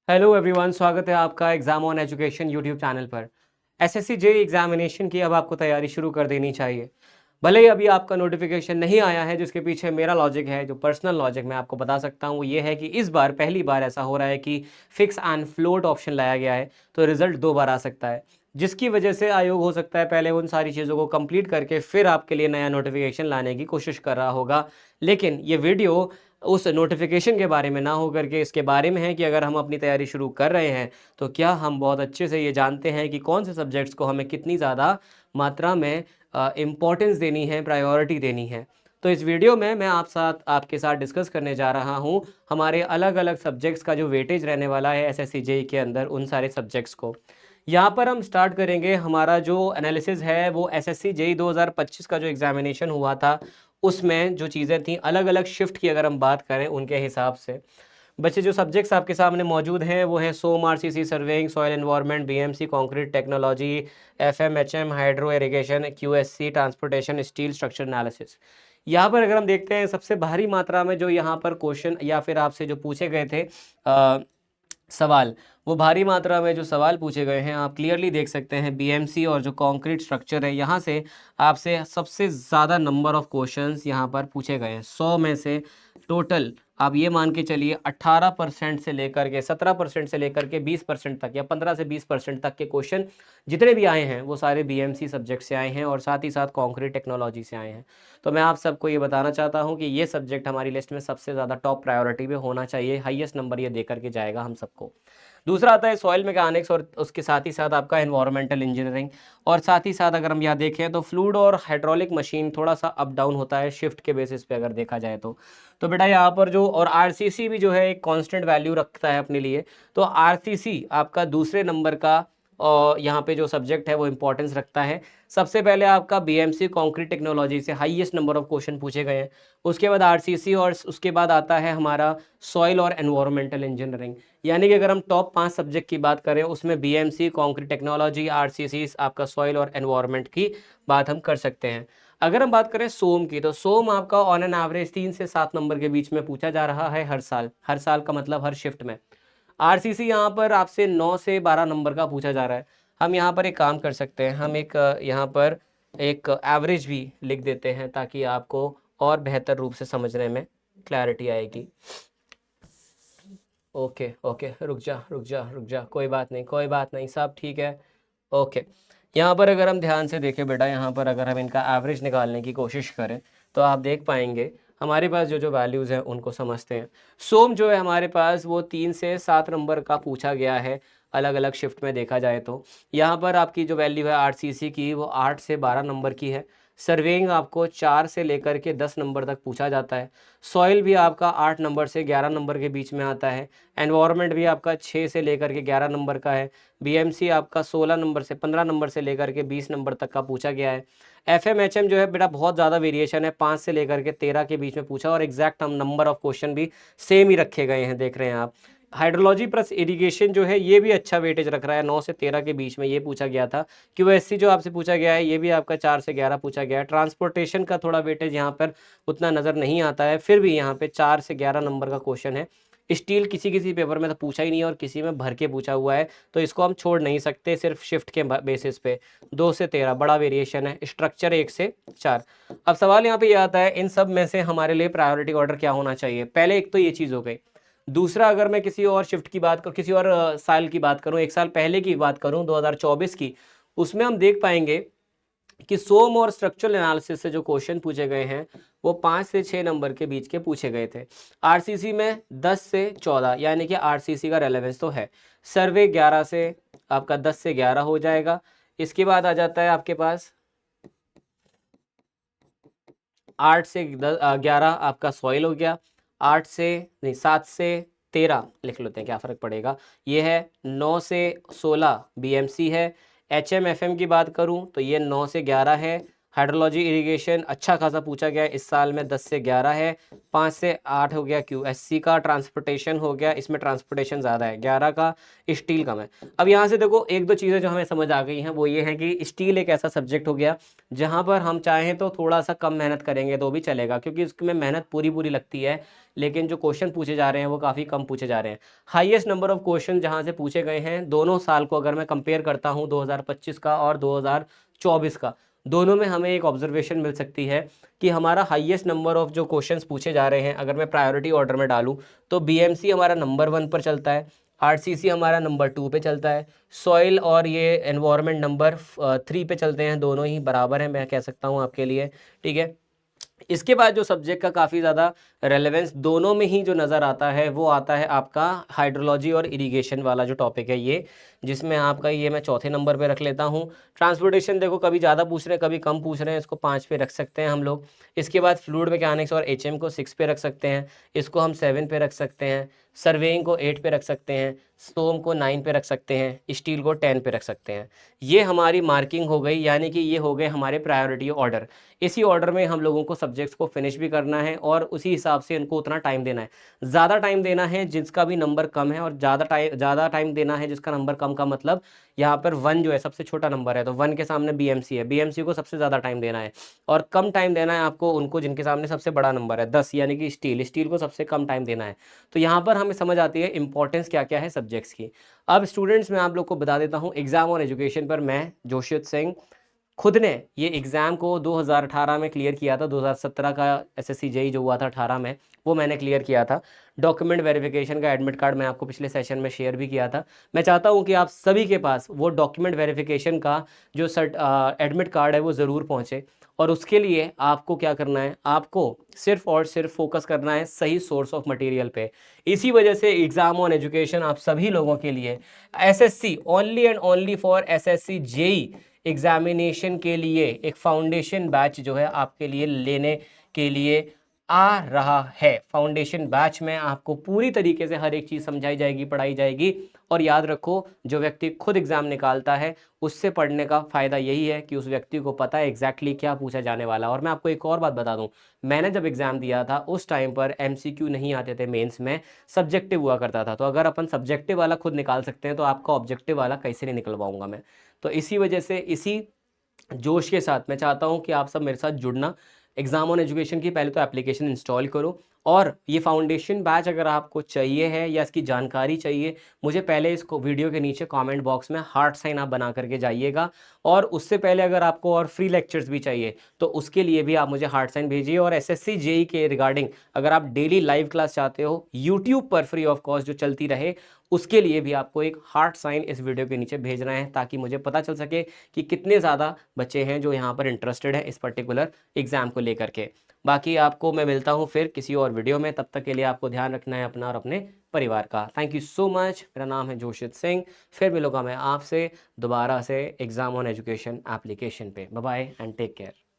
Hello everyone, स्वागत है आपका exam on education YouTube channel पर। एसएससी जेईई एग्जामिनेशन की अब आपको तैयारी शुरू कर देनी चाहिए। भले ही अभी आपका नोटिफिकेशन नहीं आया है, जिसके पीछे मेरा लॉजिक है, जो पर्सनल लॉजिक मैं आपको बता सकता हूँ वो ये है कि इस बार पहली बार ऐसा हो रहा है कि फिक्स एंड फ्लोट ऑप्शन लाया गया है, तो रिजल्ट 2 बार आ सकता है, जिसकी वजह से आयोग हो सकता है पहले उन सारी चीज़ों को कंप्लीट करके फिर आपके लिए नया नोटिफिकेशन लाने की कोशिश कर रहा होगा। लेकिन ये वीडियो उस नोटिफिकेशन के बारे में ना हो करके इसके बारे में है कि अगर हम अपनी तैयारी शुरू कर रहे हैं तो क्या हम बहुत अच्छे से ये जानते हैं कि कौन से सब्जेक्ट्स को हमें कितनी ज़्यादा मात्रा में इम्पोर्टेंस देनी है, प्रायोरिटी देनी है। तो इस वीडियो में मैं आपके साथ डिस्कस करने जा रहा हूँ हमारे अलग अलग सब्जेक्ट्स का जो वेटेज रहने वाला है एसएससी जेईई के अंदर, उन सारे सब्जेक्ट्स को। यहाँ पर हम स्टार्ट करेंगे। हमारा जो एनालिसिस है वो एसएससी जेईई 2025 का जो एग्जामिनेशन हुआ था उसमें जो चीज़ें थी अलग अलग शिफ्ट की, अगर हम बात करें उनके हिसाब से। बच्चे, जो सब्जेक्ट्स आपके सामने मौजूद हैं वो है some RCC surveying, soil environment, BMC concrete technology, FMHM hydro irrigation, QSC transportation, steel structure analysis. यहाँ पर अगर हम देखते हैं सबसे भारी मात्रा में जो यहाँ पर क्वेश्चन या फिर आपसे जो पूछे गए थे सवाल, वो भारी मात्रा में जो सवाल पूछे गए हैं आप क्लियरली देख सकते हैं। बीएमसी और जो कंक्रीट स्ट्रक्चर है, यहाँ से आपसे सबसे ज़्यादा नंबर ऑफ क्वेश्चंस यहाँ पर पूछे गए हैं। 100 में से टोटल आप ये मान के चलिए 18% से लेकर के 17% से लेकर के 20% तक, या 15 से 20% तक के क्वेश्चन जितने भी आए हैं वो सारे बीएमसी सब्जेक्ट से आए हैं और साथ ही साथ कंक्रीट टेक्नोलॉजी से आए हैं। तो मैं आप सबको ये बताना चाहता हूँ कि ये सब्जेक्ट हमारी लिस्ट में सबसे ज़्यादा टॉप प्रायोरिटी पे होना चाहिए, हाईएस्ट नंबर ये दे करके जाएगा हम सबको। दूसरा आता है सॉइल मैकेनिक्स और उसके साथ ही साथ आपका एनवायरमेंटल इंजीनियरिंग, और साथ ही साथ अगर हम यहाँ देखें तो फ्लूइड और हाइड्रोलिक मशीन थोड़ा सा अप डाउन होता है शिफ्ट के बेसिस पे अगर देखा जाए तो बेटा यहाँ पर जो, और आरसीसी भी जो है एक कांस्टेंट वैल्यू रखता है अपने लिए, तो आरसीसी आपका दूसरे नंबर का और यहाँ पे जो सब्जेक्ट है वो इंपॉर्टेंस रखता है। सबसे पहले आपका बीएमसी कंक्रीट टेक्नोलॉजी से हाईएस्ट नंबर ऑफ क्वेश्चन पूछे गए हैं, उसके बाद आरसीसी, और उसके बाद आता है हमारा सॉइल और एनवायरमेंटल इंजीनियरिंग। यानी कि अगर हम टॉप 5 सब्जेक्ट की बात करें उसमें बीएमसी, कंक्रीट टेक्नोलॉजी, आरसीसी, आपका सॉइल और एनवायरमेंट की बात हम कर सकते हैं। अगर हम बात करें सोम की, तो सोम आपका ऑन एन एवरेज 3 से 7 नंबर के बीच में पूछा जा रहा है हर साल का मतलब हर शिफ्ट में। आरसीसी यहाँ पर आपसे 9 से 12 नंबर का पूछा जा रहा है। हम यहाँ पर एक काम कर सकते हैं, हम एक यहाँ पर एक एवरेज भी लिख देते हैं ताकि आपको और बेहतर रूप से समझने में क्लैरिटी आएगी। ओके ओके, रुक जा रुक जा रुक जा, कोई बात नहीं कोई बात नहीं, सब ठीक है। ओके, यहाँ पर अगर हम ध्यान से देखें बेटा, यहाँ पर अगर हम इनका एवरेज निकालने की कोशिश करें तो आप देख पाएंगे हमारे पास जो जो वैल्यूज़ हैं उनको समझते हैं। सोम जो है हमारे पास वो 3 से 7 नंबर का पूछा गया है अलग अलग शिफ्ट में देखा जाए तो। यहाँ पर आपकी जो वैल्यू है आरसीसी की वो 8 से 12 नंबर की है। सर्वेइंग आपको 4 से लेकर के 10 नंबर तक पूछा जाता है। सॉइल भी आपका 8 नंबर से 11 नंबर के बीच में आता है। एनवायरनमेंट भी आपका 6 से लेकर के 11 नंबर का है। बीएमसी आपका 16 नंबर से 15 नंबर से लेकर के 20 नंबर तक का पूछा गया है। एफएमएचएम जो है बेटा बहुत ज़्यादा वेरिएशन है, 5 से लेकर के 13 के बीच में पूछा, और एग्जैक्ट हम नंबर ऑफ क्वेश्चन भी सेम ही रखे गए हैं, देख रहे हैं आप। हाइड्रोलॉजी प्लस इरिगेशन जो है ये भी अच्छा वेटेज रख रहा है, 9 से 13 के बीच में ये पूछा गया था। क्यूएससी जो आपसे पूछा गया है ये भी आपका 4 से 11 पूछा गया है। ट्रांसपोर्टेशन का थोड़ा वेटेज यहाँ पर उतना नज़र नहीं आता है, फिर भी यहाँ पे 4 से 11 नंबर का क्वेश्चन है। स्टील किसी किसी पेपर में तो पूछा ही नहीं है और किसी में भर के पूछा हुआ है, तो इसको हम छोड़ नहीं सकते सिर्फ शिफ्ट के बेसिस पे। 2 से 13 बड़ा वेरिएशन है। स्ट्रक्चर 1 से 4। अब सवाल यहाँ पे ये आता है इन सब में से हमारे लिए प्रायोरिटी ऑर्डर क्या होना चाहिए। पहले एक तो ये चीज़ हो गई। दूसरा, अगर मैं किसी और शिफ्ट की बात करूँ, किसी और साल की बात करूँ, एक साल पहले की बात करूँ 2024 की, उसमें हम देख पाएंगे कि सोम और स्ट्रक्चरल एनालिसिस से जो क्वेश्चन पूछे गए हैं वो 5 से 6 नंबर के बीच के पूछे गए थे। आरसीसी में 10 से 14, यानी कि आरसीसी का रेलेवेंस तो है। सर्वे 11 से आपका 10 से 11 हो जाएगा। इसके बाद आ जाता है आपके पास 8 से 11 आपका सॉइल हो गया। 8 से नहीं 7 से 13 लिख लेते हैं, क्या फ़र्क पड़ेगा। ये है 9 से 16 बीएमसी है। एचएम एफएम की बात करूं तो ये 9 से 11 है। हाइड्रोलॉजी इरिगेशन अच्छा खासा पूछा गया है इस साल में, 10 से 11 है, 5 से 8 हो गया QSC का, ट्रांसपोर्टेशन हो गया, इसमें ट्रांसपोर्टेशन ज़्यादा है, 11 का, स्टील कम है। अब यहाँ से देखो एक दो चीज़ें जो हमें समझ आ गई हैं वो ये है कि स्टील एक ऐसा सब्जेक्ट हो गया जहाँ पर हम चाहें तो थोड़ा सा कम मेहनत करेंगे तो भी चलेगा, क्योंकि इसमें मेहनत पूरी पूरी लगती है, लेकिन जो क्वेश्चन पूछे जा रहे हैं वो काफ़ी कम पूछे जा रहे हैं। हाईएस्ट नंबर ऑफ क्वेश्चन जहाँ से पूछे गए हैं दोनों साल को अगर मैं कंपेयर करता हूँ, 2025 का और 2024 का, दोनों में हमें एक ऑब्जर्वेशन मिल सकती है कि हमारा हाईएस्ट नंबर ऑफ जो क्वेश्चंस पूछे जा रहे हैं, अगर मैं प्रायोरिटी ऑर्डर में डालूं तो BMC हमारा नंबर 1 पर चलता है, RCC हमारा नंबर 2 पे चलता है, सॉइल और ये एनवायरनमेंट नंबर 3 पे चलते हैं, दोनों ही बराबर हैं मैं कह सकता हूँ आपके लिए, ठीक है। इसके बाद जो सब्जेक्ट का काफ़ी ज़्यादा रेलेवेंस दोनों में ही जो नज़र आता है वो आता है आपका हाइड्रोलॉजी और इरिगेशन वाला जो टॉपिक है ये, जिसमें आपका ये मैं चौथे नंबर पे रख लेता हूँ। ट्रांसपोर्टेशन देखो कभी ज़्यादा पूछ रहे हैं कभी कम पूछ रहे हैं, इसको 5 पे रख सकते हैं हम लोग। इसके बाद फ्लूइड मैकेनिक्स और HM को 6 पे रख सकते हैं, इसको हम 7 पे रख सकते हैं, सर्वेइंग को 8 पे रख सकते हैं, स्टोम को 9 पे रख सकते हैं, स्टील को 10 पे रख सकते हैं। ये हमारी मार्किंग हो गई, यानी कि ये हो गए हमारे प्रायोरिटी ऑर्डर। इसी ऑर्डर में हम लोगों को सब्जेक्ट्स को फिनिश भी करना है और उसी हिसाब से इनको उतना टाइम देना है। ज़्यादा टाइम देना है जिसका भी नंबर कम है, और ज़्यादा टाइम देना है जिसका नंबर कम का मतलब यहाँ पर 1 जो है सबसे छोटा नंबर है, तो 1 के सामने BMC है, BMC को सबसे ज़्यादा टाइम देना है। और कम टाइम देना है आपको उनको जिनके सामने सबसे बड़ा नंबर है 10, यानी कि स्टील को सबसे कम टाइम देना है। तो यहाँ पर हमें समझ आती है इंपॉर्टेंस क्या क्या है सब्जेक्ट्स की। अब स्टूडेंट्स मैं आप लोग को बता देता हूँ, एग्जाम और एजुकेशन पर मैं जोशित सिंह खुद ने ये एग्ज़ाम को 2018 में क्लियर किया था। 2017 का SSC JEE जो हुआ था 18 में, वो मैंने क्लियर किया था। डॉक्यूमेंट वेरिफिकेशन का एडमिट कार्ड मैं आपको पिछले सेशन में शेयर भी किया था। मैं चाहता हूँ कि आप सभी के पास वो डॉक्यूमेंट वेरिफिकेशन का जो एडमिट कार्ड है वो ज़रूर पहुँचे, और उसके लिए आपको क्या करना है, आपको सिर्फ और सिर्फ फोकस करना है सही सोर्स ऑफ मटेरियल पे। इसी वजह से एग्ज़ाम ऑन एजुकेशन आप सभी लोगों के लिए SSC only and only for SSC JEE examination के लिए एक फाउंडेशन बैच जो है आपके लिए लेने के लिए आ रहा है। फाउंडेशन बैच में आपको पूरी तरीके से हर एक चीज़ समझाई जाएगी, पढ़ाई जाएगी। और याद रखो, जो व्यक्ति खुद एग्ज़ाम निकालता है उससे पढ़ने का फ़ायदा यही है कि उस व्यक्ति को पता है एग्जैक्टली क्या पूछा जाने वाला। और मैं आपको एक और बात बता दूं, मैंने जब एग्ज़ाम दिया था उस टाइम पर MCQ नहीं आते थे मेंस में, सब्जेक्टिव हुआ करता था। तो अगर अपन सब्जेक्टिव वाला खुद निकाल सकते हैं तो आपका ऑब्जेक्टिव वाला कैसे नहीं निकलवाऊंगा मैं। तो इसी वजह से इसी जोश के साथ मैं चाहता हूं कि आप सब मेरे साथ जुड़ना। एग्जाम ऑन एजुकेशन की पहले तो एप्लीकेशन इंस्टॉल करो, और ये फाउंडेशन बैच अगर आपको चाहिए है या इसकी जानकारी चाहिए, मुझे पहले इसको वीडियो के नीचे कमेंट बॉक्स में हार्ट साइन आप बना करके जाइएगा। और उससे पहले अगर आपको और फ्री लेक्चर्स भी चाहिए तो उसके लिए भी आप मुझे हार्ट साइन भेजिए। और SSC JEE के रिगार्डिंग अगर आप डेली लाइव क्लास चाहते हो यूट्यूब पर फ्री ऑफ कॉस्ट जो चलती रहे, उसके लिए भी आपको एक हार्ट साइन इस वीडियो के नीचे भेजना है, ताकि मुझे पता चल सके कि कितने ज़्यादा बच्चे हैं जो यहाँ पर इंटरेस्टेड है इस पर्टिकुलर एग्जाम को लेकर के। बाकी आपको मैं मिलता हूँ फिर किसी और वीडियो में, तब तक के लिए आपको ध्यान रखना है अपना और अपने परिवार का। Thank you so much. मेरा नाम है जोशित सिंह। फिर मिलूंगा मैं आपसे दोबारा से एग्जाम ऑन एजुकेशन एप्लीकेशन पे। Bye bye and take care.